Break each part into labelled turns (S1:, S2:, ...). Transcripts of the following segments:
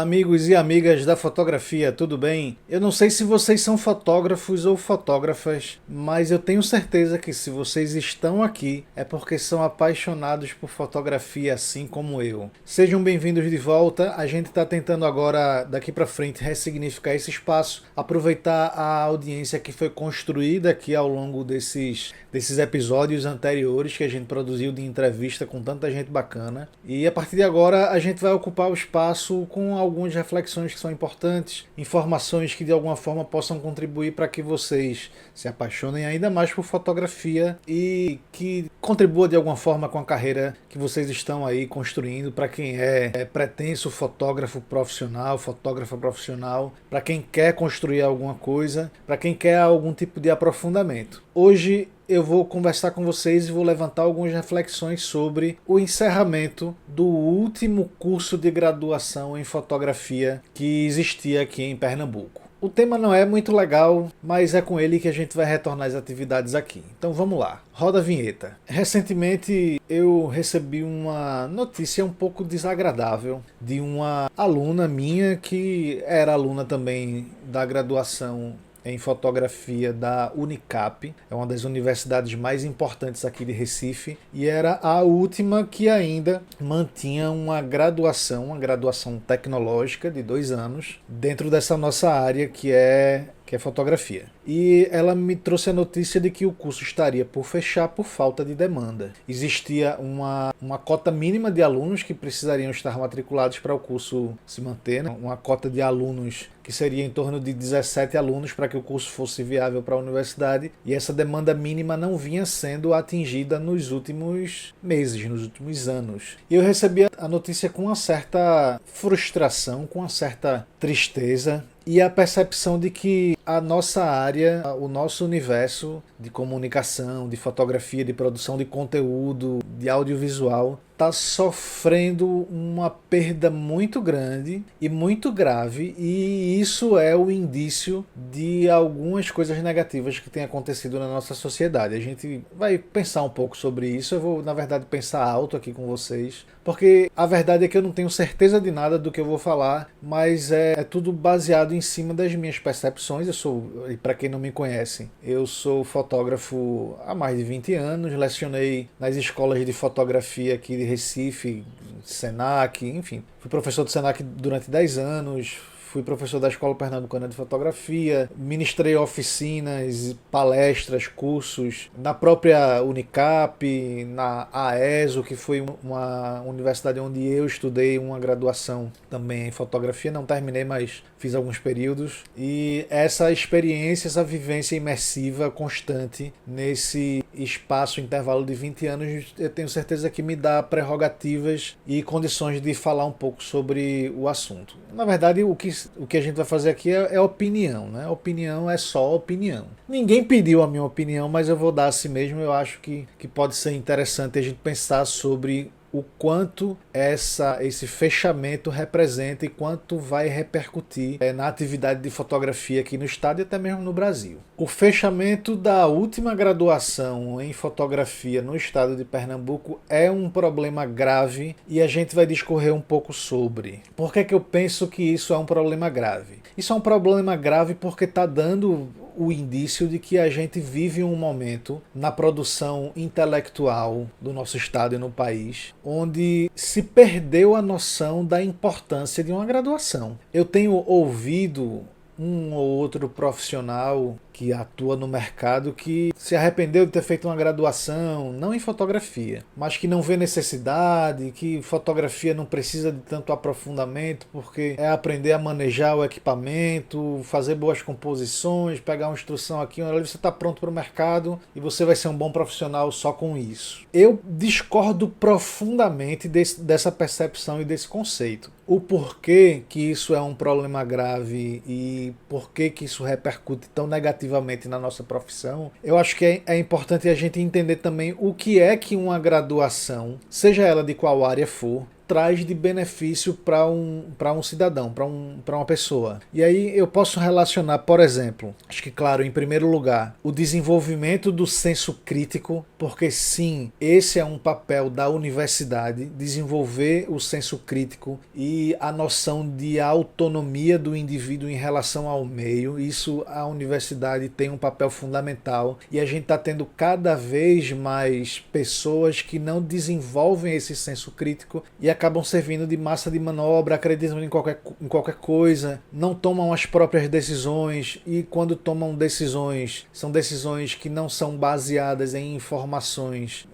S1: amigos e amigas da fotografia, tudo bem? Eu não sei se vocês são fotógrafos ou fotógrafas, mas eu tenho certeza que se vocês estão aqui é porque são apaixonados por fotografia assim como eu. Sejam bem-vindos de volta. A gente está tentando agora, daqui para frente, ressignificar esse espaço, aproveitar a audiência que foi construída aqui ao longo desses episódios anteriores que a gente produziu de entrevista com tanta gente bacana. E a partir de agora a gente vai ocupar o espaço com algumas reflexões que são importantes, informações que de alguma forma possam contribuir para que vocês se apaixonem ainda mais por fotografia e que contribua de alguma forma com a carreira que vocês estão aí construindo, para quem é pretenso fotógrafo profissional, fotógrafa profissional, para quem quer construir alguma coisa, para quem quer algum tipo de aprofundamento. Hoje eu vou conversar com vocês e vou levantar algumas reflexões sobre o encerramento do último curso de graduação em fotografia que existia aqui em Pernambuco. O tema não é muito legal, mas é com ele que a gente vai retornar às atividades aqui. Então vamos lá, roda a vinheta. Recentemente eu recebi uma notícia um pouco desagradável de uma aluna minha que era aluna também da graduação em fotografia da Unicap, é uma das universidades mais importantes aqui de Recife, e era a última que ainda mantinha uma graduação tecnológica de 2 anos dentro dessa nossa área que é fotografia. E ela me trouxe a notícia de que o curso estaria por fechar por falta de demanda. Existia uma cota mínima de alunos que precisariam estar matriculados para o curso se manter, né? Uma cota de alunos que seria em torno de 17 alunos para que o curso fosse viável para a universidade, e essa demanda mínima não vinha sendo atingida nos últimos meses, nos últimos anos. E eu recebi a notícia com uma certa frustração, com uma certa tristeza, e a percepção de que a nossa área, o nosso universo de comunicação, de fotografia, de produção de conteúdo, de audiovisual, está sofrendo uma perda muito grande e muito grave, e isso é o indício de algumas coisas negativas que têm acontecido na nossa sociedade. A gente vai pensar um pouco sobre isso. Eu vou, na verdade, pensar alto aqui com vocês, porque a verdade é que eu não tenho certeza de nada do que eu vou falar, mas é tudo baseado em cima das minhas percepções. E para quem não me conhece, eu sou fotógrafo há mais de 20 anos, lecionei nas escolas de fotografia aqui de Recife, Senac, enfim. Fui professor do Senac durante 10 anos, fui professor da Escola Pernambucana de Fotografia, ministrei oficinas, palestras, cursos na própria Unicap, na AESO, que foi uma universidade onde eu estudei uma graduação também em fotografia. Não terminei, mas fiz alguns períodos. E essa experiência, essa vivência imersiva constante nesse espaço, intervalo de 20 anos, eu tenho certeza que me dá prerrogativas e condições de falar um pouco sobre o assunto. Na verdade, o que a gente vai fazer aqui é opinião, né? Opinião é só opinião. Ninguém pediu a minha opinião, mas eu vou dar a si mesmo. Eu acho que pode ser interessante a gente pensar sobre o quanto esse fechamento representa e quanto vai repercutir na atividade de fotografia aqui no estado e até mesmo no Brasil. O fechamento da última graduação em fotografia no estado de Pernambuco é um problema grave, e a gente vai discorrer um pouco sobre. Por que eu penso que isso é um problema grave? Isso é um problema grave porque está dando o indício de que a gente vive um momento na produção intelectual do nosso estado e no país onde se perdeu a noção da importância de uma graduação. Eu tenho ouvido um ou outro profissional que atua no mercado que se arrependeu de ter feito uma graduação, não em fotografia, mas que não vê necessidade, que fotografia não precisa de tanto aprofundamento, porque é aprender a manejar o equipamento, fazer boas composições, pegar uma instrução aqui, olha, você está pronto para o mercado e você vai ser um bom profissional só com isso. Eu discordo profundamente dessa percepção e desse conceito. O porquê que isso é um problema grave e porquê que isso repercute tão negativamente na nossa profissão, eu acho que é importante a gente entender também o que é que uma graduação, seja ela de qual área for, traz de benefício para um cidadão, para uma pessoa. E aí eu posso relacionar, por exemplo, acho que claro, em primeiro lugar, o desenvolvimento do senso crítico, porque sim, esse é um papel da universidade, desenvolver o senso crítico e a noção de autonomia do indivíduo em relação ao meio. Isso a universidade tem um papel fundamental e a gente está tendo cada vez mais pessoas que não desenvolvem esse senso crítico e acabam servindo de massa de manobra, acreditam em qualquer coisa, não tomam as próprias decisões e quando tomam decisões, são decisões que não são baseadas em informações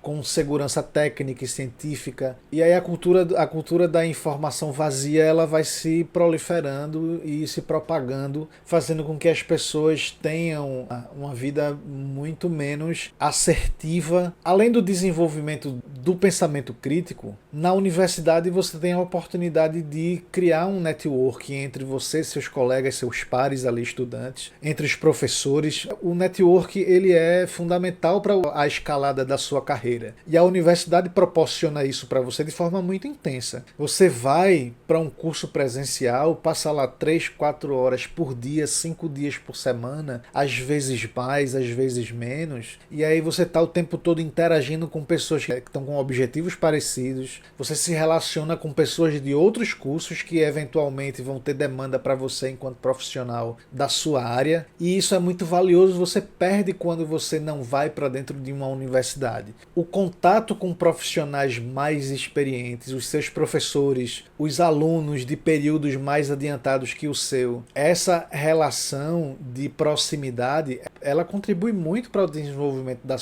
S1: com segurança técnica e científica. E aí a cultura da informação vazia, ela vai se proliferando e se propagando, fazendo com que as pessoas tenham uma vida muito menos assertiva. Além do desenvolvimento do pensamento crítico, na universidade você tem a oportunidade de criar um network entre você, seus colegas, seus pares ali, estudantes, entre os professores. O network, ele é fundamental para a escalada da sua carreira. E a universidade proporciona isso para você de forma muito intensa. Você vai para um curso presencial, passa lá 3, 4 horas por dia, 5 dias por semana, às vezes mais, às vezes menos, e aí você está o tempo todo interagindo com pessoas que estão com objetivos parecidos, você se relaciona com pessoas de outros cursos que eventualmente vão ter demanda para você enquanto profissional da sua área, e isso é muito valioso. Você perde quando você não vai para dentro de uma universidade. O contato com profissionais mais experientes, os seus professores, os alunos de períodos mais adiantados que o seu, essa relação de proximidade, ela contribui muito para o desenvolvimento da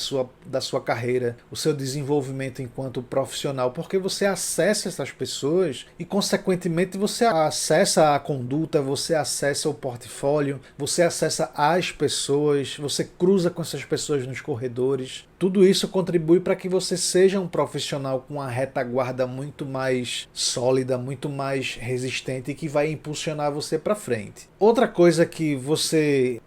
S1: sua carreira, o seu desenvolvimento enquanto profissional, porque você acessa essas pessoas e, consequentemente, você acessa a conduta, você acessa o portfólio, você acessa as pessoas, você cruza com essas pessoas nos corredores. Tudo isso contribui para que você seja um profissional com uma retaguarda muito mais sólida, muito mais resistente e que vai impulsionar você para frente. Outra coisa que você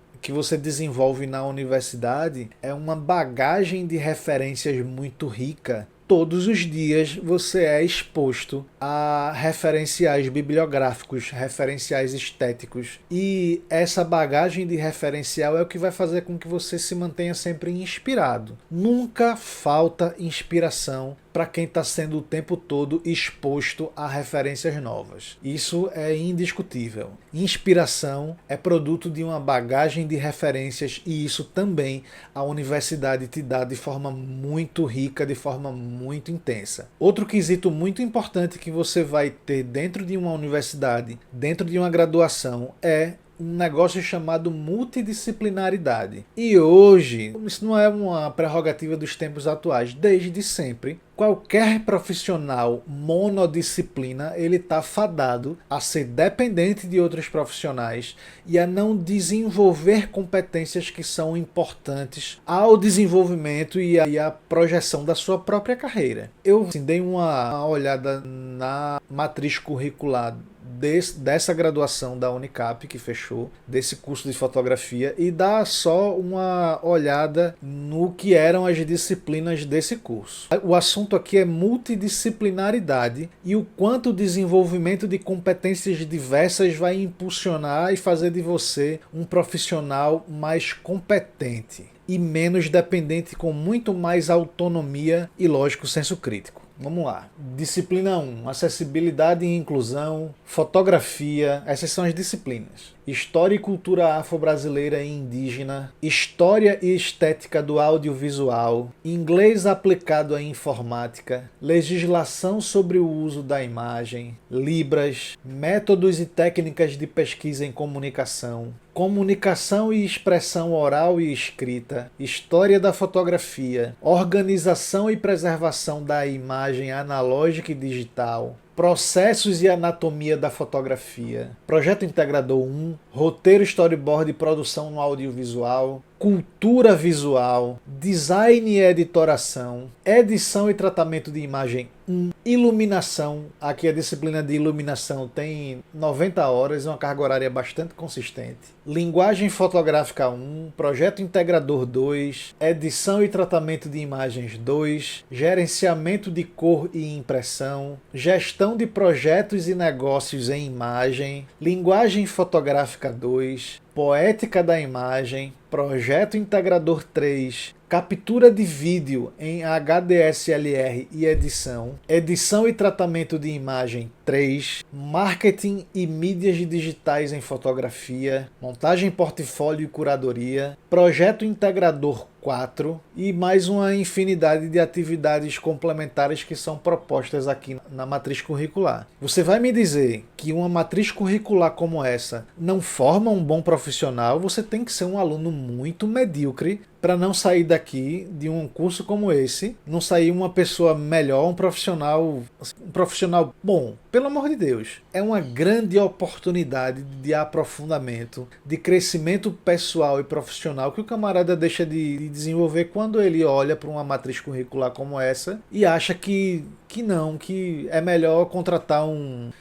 S1: desenvolve na universidade é uma bagagem de referências muito rica. Todos os dias você é exposto a referenciais bibliográficos, referenciais estéticos. E essa bagagem de referencial é o que vai fazer com que você se mantenha sempre inspirado. Nunca falta inspiração para quem está sendo o tempo todo exposto a referências novas. Isso é indiscutível. Inspiração é produto de uma bagagem de referências e isso também a universidade te dá de forma muito rica, de forma muito intensa. Outro quesito muito importante que você vai ter dentro de uma universidade, dentro de uma graduação, é um negócio chamado multidisciplinaridade. E hoje, isso não é uma prerrogativa dos tempos atuais. Desde sempre, qualquer profissional monodisciplina, ele está fadado a ser dependente de outros profissionais e a não desenvolver competências que são importantes ao desenvolvimento e à projeção da sua própria carreira. Eu dei uma olhada na matriz curricular dessa graduação da Unicap que fechou, desse curso de fotografia, e dá só uma olhada no que eram as disciplinas desse curso. O assunto aqui é multidisciplinaridade e o quanto o desenvolvimento de competências diversas vai impulsionar e fazer de você um profissional mais competente e menos dependente, com muito mais autonomia e, lógico, senso crítico. Vamos lá. Disciplina 1, acessibilidade e inclusão, fotografia, essas são as disciplinas. História e cultura afro-brasileira e indígena, história e estética do audiovisual, inglês aplicado à informática, legislação sobre o uso da imagem, libras, métodos e técnicas de pesquisa em comunicação, comunicação e expressão oral e escrita, história da fotografia, organização e preservação da imagem analógica e digital, Processos e anatomia da fotografia, projeto integrador 1, roteiro, storyboard e produção no audiovisual, cultura visual, design e editoração, edição e tratamento de imagem 1, iluminação. Aqui a disciplina de iluminação tem 90 horas, uma carga horária bastante consistente. Linguagem fotográfica 1, projeto integrador 2, edição e tratamento de imagens 2, gerenciamento de cor e impressão, gestão de projetos e negócios em imagem, linguagem fotográfica 2, poética da imagem, projeto integrador 3, captura de vídeo em HDSLR e edição, edição e tratamento de imagem 3, marketing e mídias digitais em fotografia, montagem, portfólio e curadoria, projeto integrador 4 e mais uma infinidade de atividades complementares que são propostas aqui na matriz curricular. Você vai me dizer que uma matriz curricular como essa não forma um bom profissional? Você tem que ser um aluno muito medíocre para não sair daqui de um curso como esse, não sair uma pessoa melhor, um profissional bom. Pelo amor de Deus, é uma grande oportunidade de aprofundamento, de crescimento pessoal e profissional que o camarada deixa de desenvolver quando ele olha para uma matriz curricular como essa e acha que é melhor contratar um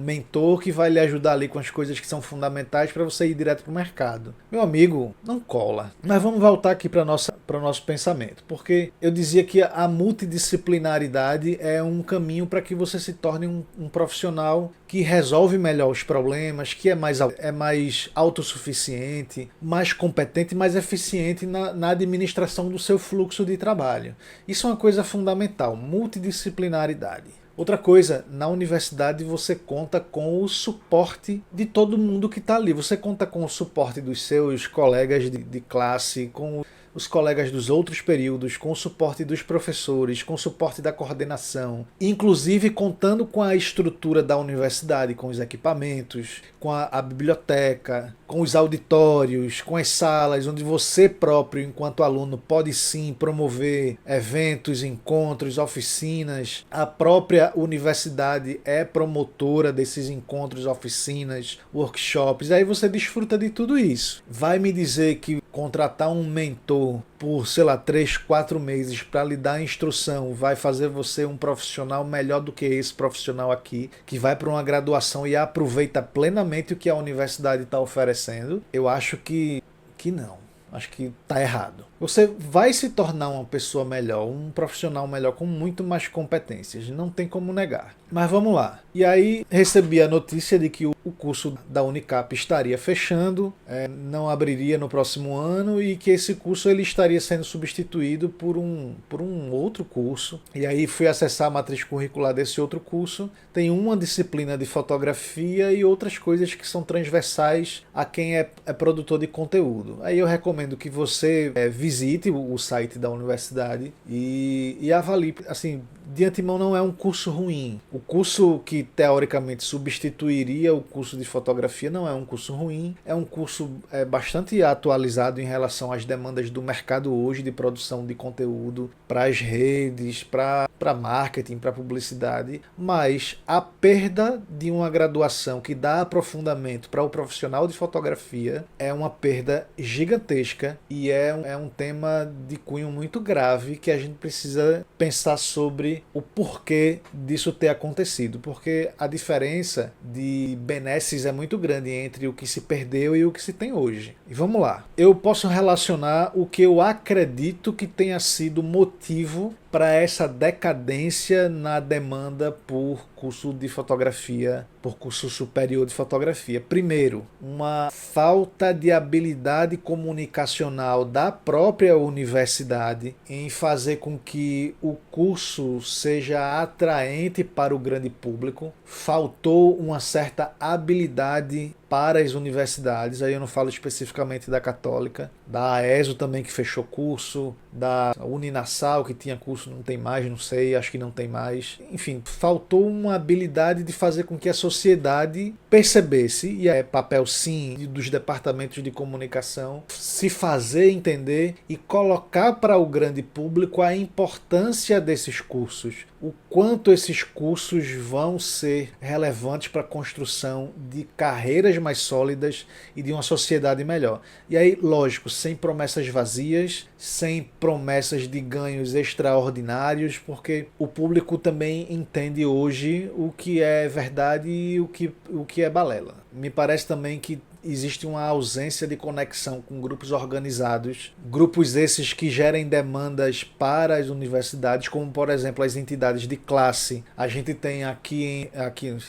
S1: mentor que vai lhe ajudar ali com as coisas que são fundamentais para você ir direto para o mercado. Meu amigo, não cola. Mas vamos voltar aqui para o nosso pensamento, porque eu dizia que a multidisciplinaridade é um caminho para que você se torne um profissional que resolve melhor os problemas, que é mais autossuficiente, mais competente, mais eficiente na administração do seu fluxo de trabalho. Isso é uma coisa fundamental, multidisciplinaridade. Outra coisa, na universidade você conta com o suporte de todo mundo que está ali. Você conta com o suporte dos seus colegas de classe, com os colegas dos outros períodos, com o suporte dos professores, com o suporte da coordenação, inclusive contando com a estrutura da universidade, com os equipamentos, com a biblioteca, com os auditórios, com as salas, onde você próprio, enquanto aluno, pode sim promover eventos, encontros, oficinas. A própria universidade é promotora desses encontros, oficinas, workshops. Aí você desfruta de tudo isso. Vai me dizer que contratar um mentor por, 3, 4 meses para lhe dar instrução vai fazer você um profissional melhor do que esse profissional aqui, que vai para uma graduação e aproveita plenamente o que a universidade está oferecendo? Eu acho que não. Acho que está errado. Você vai se tornar uma pessoa melhor, um profissional melhor, com muito mais competências. Não tem como negar. Mas vamos lá. E aí recebi a notícia de que o curso da Unicap estaria fechando, não abriria no próximo ano e que esse curso ele estaria sendo substituído por um outro curso. E aí fui acessar a matriz curricular desse outro curso. Tem uma disciplina de fotografia e outras coisas que são transversais a quem é produtor de conteúdo. Aí eu recomendo que você visite o site da universidade e avalie. Assim, de antemão não é um curso ruim. O curso que teoricamente substituiria o curso de fotografia não é um curso ruim. É um curso bastante atualizado em relação às demandas do mercado hoje de produção de conteúdo para as redes, para marketing, para publicidade. Mas a perda de uma graduação que dá aprofundamento para o profissional de fotografia é uma perda gigantesca e é um tema de cunho muito grave que a gente precisa pensar sobre o porquê disso ter acontecido, porque a diferença de benesses é muito grande entre o que se perdeu e o que se tem hoje. E vamos lá, eu posso relacionar o que eu acredito que tenha sido motivo para essa decadência na demanda por curso de fotografia, por curso superior de fotografia. Primeiro, uma falta de habilidade comunicacional da própria universidade em fazer com que o curso seja atraente para o grande público. Faltou uma certa habilidade para as universidades, aí eu não falo especificamente da Católica, da AESO também que fechou curso, da Uninasal que tinha curso, não tem mais, não sei, acho que não tem mais. Enfim, faltou uma habilidade de fazer com que a sociedade percebesse, e é papel sim dos departamentos de comunicação, se fazer entender e colocar para o grande público a importância desses cursos, o quanto esses cursos vão ser relevantes para a construção de carreiras mais sólidas e de uma sociedade melhor. E aí, lógico, sem promessas vazias, sem promessas de ganhos extraordinários, porque o público também entende hoje o que é verdade e o que é balela. Me parece também que existe uma ausência de conexão com grupos organizados, grupos esses que gerem demandas para as universidades, como por exemplo as entidades de classe. A gente tem aqui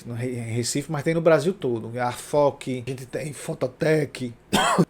S1: no Recife, mas tem no Brasil todo, a ARFOC, a gente tem Fototec,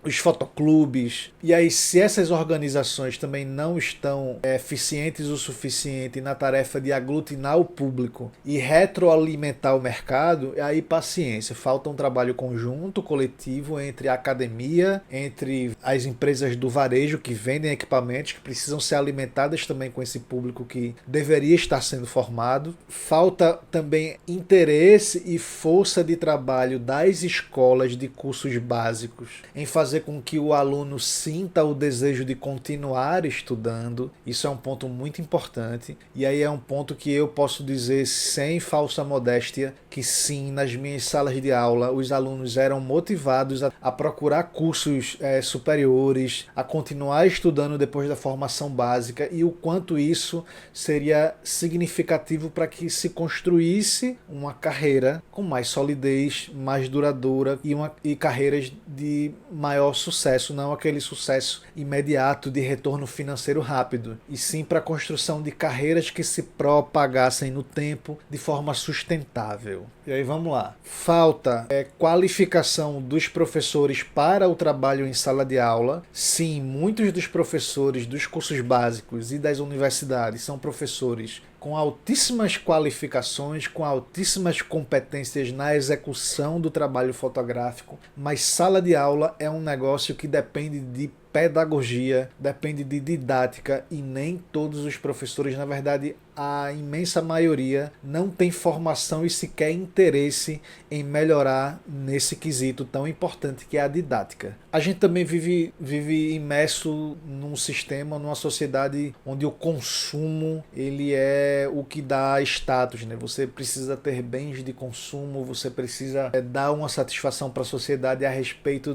S1: os fotoclubes. E aí, se essas organizações também não estão eficientes o suficiente na tarefa de aglutinar o público e retroalimentar o mercado, aí paciência, falta um trabalho conjunto, coletivo, entre a academia, entre as empresas do varejo que vendem equipamentos, que precisam ser alimentadas também com esse público que deveria estar sendo formado. Falta também interesse e força de trabalho das escolas de cursos básicos em fazer com que o aluno sinta o desejo de continuar estudando. Isso é um ponto muito importante. E aí é um ponto que eu posso dizer sem falsa modéstia que sim, nas minhas salas de aula os alunos eram motivados a procurar cursos superiores, a continuar estudando depois da formação básica, e o quanto isso seria significativo para que se construísse uma carreira com mais solidez, mais duradoura e carreiras de maior sucesso, não aquele sucesso imediato de retorno financeiro rápido, e sim para a construção de carreiras que se propagassem no tempo de forma sustentável. E aí vamos lá. Falta qualificação dos professores para o trabalho em sala de aula. Sim, muitos dos professores dos cursos básicos e das universidades são professores com altíssimas qualificações, com altíssimas competências na execução do trabalho fotográfico, mas sala de aula é um negócio que depende de pedagogia, depende de didática, e nem todos os professores, na verdade, a imensa maioria não tem formação e sequer interesse em melhorar nesse quesito tão importante que é a didática. A gente também vive imerso num sistema, numa sociedade onde o consumo ele é o que dá status, né? Você precisa ter bens de consumo, você precisa dar uma satisfação para a sociedade a respeito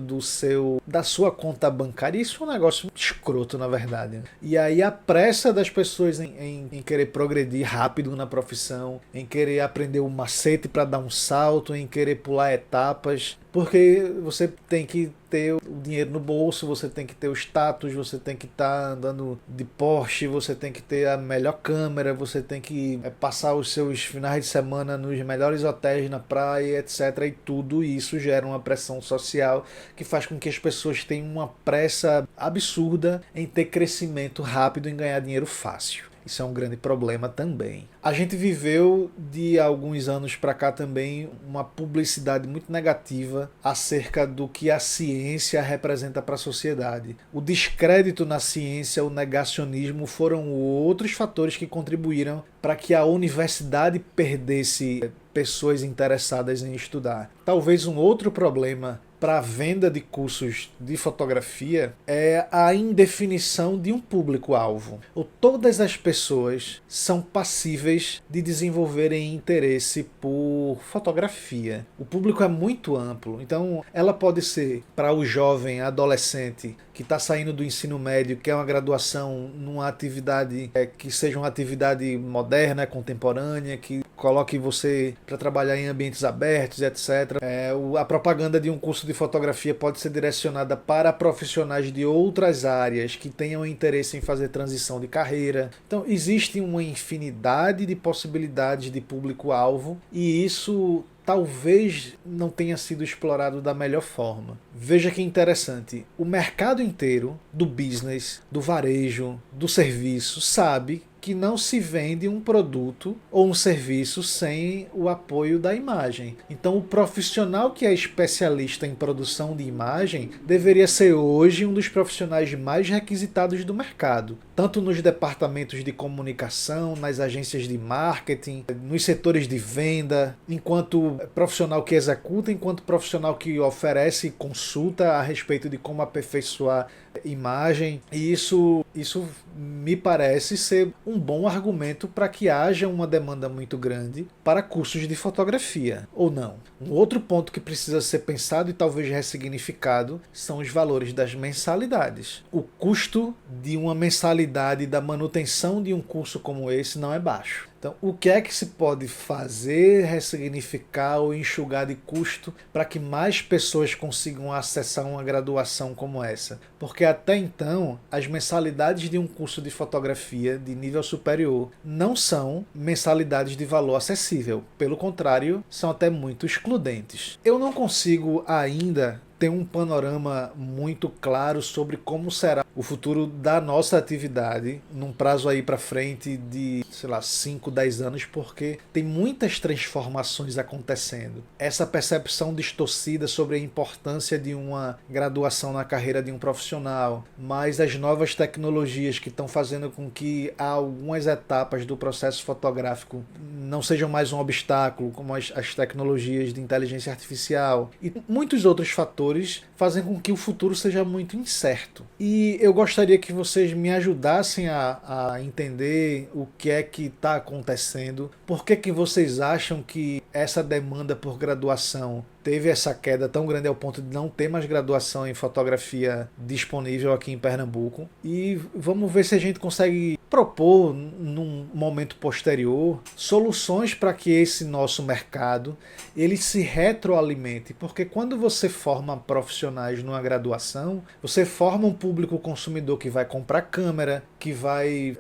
S1: da sua conta bancária. Isso é um negócio escroto, na verdade. E aí a pressa das pessoas em querer progredir rápido na profissão, em querer aprender o macete para dar um salto, em querer pular etapas, porque você tem que ter o dinheiro no bolso, você tem que ter o status, você tem que estar andando de Porsche, você tem que ter a melhor câmera, você tem que passar os seus finais de semana nos melhores hotéis na praia, etc. E tudo isso gera uma pressão social que faz com que as pessoas tenham uma pressa absurda em ter crescimento rápido, em ganhar dinheiro fácil. Isso é um grande problema também. A gente viveu de alguns anos para cá também uma publicidade muito negativa acerca do que a ciência representa para a sociedade. O descrédito na ciência, o negacionismo foram outros fatores que contribuíram para que a universidade perdesse pessoas interessadas em estudar. Talvez um outro problema para a venda de cursos de fotografia é a indefinição de um público-alvo. Todas as pessoas são passíveis de desenvolverem interesse por fotografia. O público é muito amplo, então ela pode ser para o jovem adolescente que está saindo do ensino médio, que é uma graduação numa atividade que seja uma atividade moderna, contemporânea, que coloque você para trabalhar em ambientes abertos, etc. A propaganda de um curso de fotografia pode ser direcionada para profissionais de outras áreas que tenham interesse em fazer transição de carreira. Então, existe uma infinidade de possibilidades de público-alvo, e isso talvez não tenha sido explorado da melhor forma. Veja que interessante, o mercado inteiro do business, do varejo, do serviço, sabe que não se vende um produto ou um serviço sem o apoio da imagem. Então, o profissional que é especialista em produção de imagem deveria ser hoje um dos profissionais mais requisitados do mercado. tanto nos departamentos de comunicação, nas agências de marketing, nos setores de venda, enquanto profissional que executa, enquanto profissional que oferece consulta a respeito de como aperfeiçoar imagem. E isso me parece ser um bom argumento para que haja uma demanda muito grande para cursos de fotografia, ou não. Um outro ponto que precisa ser pensado e talvez ressignificado são os valores das mensalidades. O custo de uma mensalidade da manutenção de um curso como esse não é baixo. Então, o que é que se pode fazer, ressignificar ou enxugar de custo para que mais pessoas consigam acessar uma graduação como essa? Porque até então, as mensalidades de um curso de fotografia de nível superior não são mensalidades de valor acessível. Pelo contrário, são até muito excludentes. Eu não consigo ainda ter um panorama muito claro sobre como será o futuro da nossa atividade num prazo aí para frente de, 5, 10 anos, porque tem muitas transformações acontecendo. Essa percepção distorcida sobre a importância de uma graduação na carreira de um profissional, mas as novas tecnologias que estão fazendo com que algumas etapas do processo fotográfico não sejam mais um obstáculo, como as tecnologias de inteligência artificial e muitos outros fatores fazem com que o futuro seja muito incerto. E eu gostaria que vocês me ajudassem a entender o que é que está acontecendo, por que vocês acham que essa demanda por graduação teve essa queda tão grande ao ponto de não ter mais graduação em fotografia disponível aqui em Pernambuco. E vamos ver se a gente consegue propor, num momento posterior, soluções para que esse nosso mercado ele se retroalimente. Porque quando você forma profissionais numa graduação, você forma um público consumidor que vai comprar câmera, que vai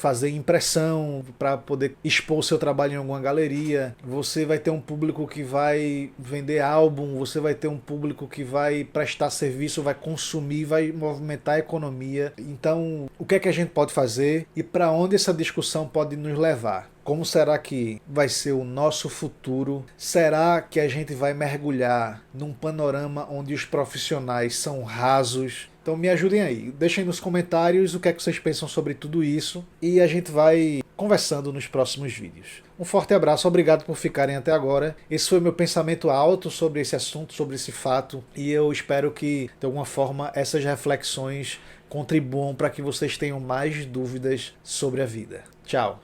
S1: fazer impressão para poder expor o seu trabalho em alguma galeria. Você vai ter um público que vai vender álbum, você vai ter um público que vai prestar serviço, vai consumir, vai movimentar a economia. Então, o que é que a gente pode fazer e para onde essa discussão pode nos levar? Como será que vai ser o nosso futuro? Será que a gente vai mergulhar num panorama onde os profissionais são rasos? Então me ajudem aí, deixem nos comentários o que é que vocês pensam sobre tudo isso e a gente vai conversando nos próximos vídeos. Um forte abraço, obrigado por ficarem até agora. Esse foi meu pensamento alto sobre esse assunto, sobre esse fato, e eu espero que, de alguma forma, essas reflexões contribuam para que vocês tenham mais dúvidas sobre a vida. Tchau!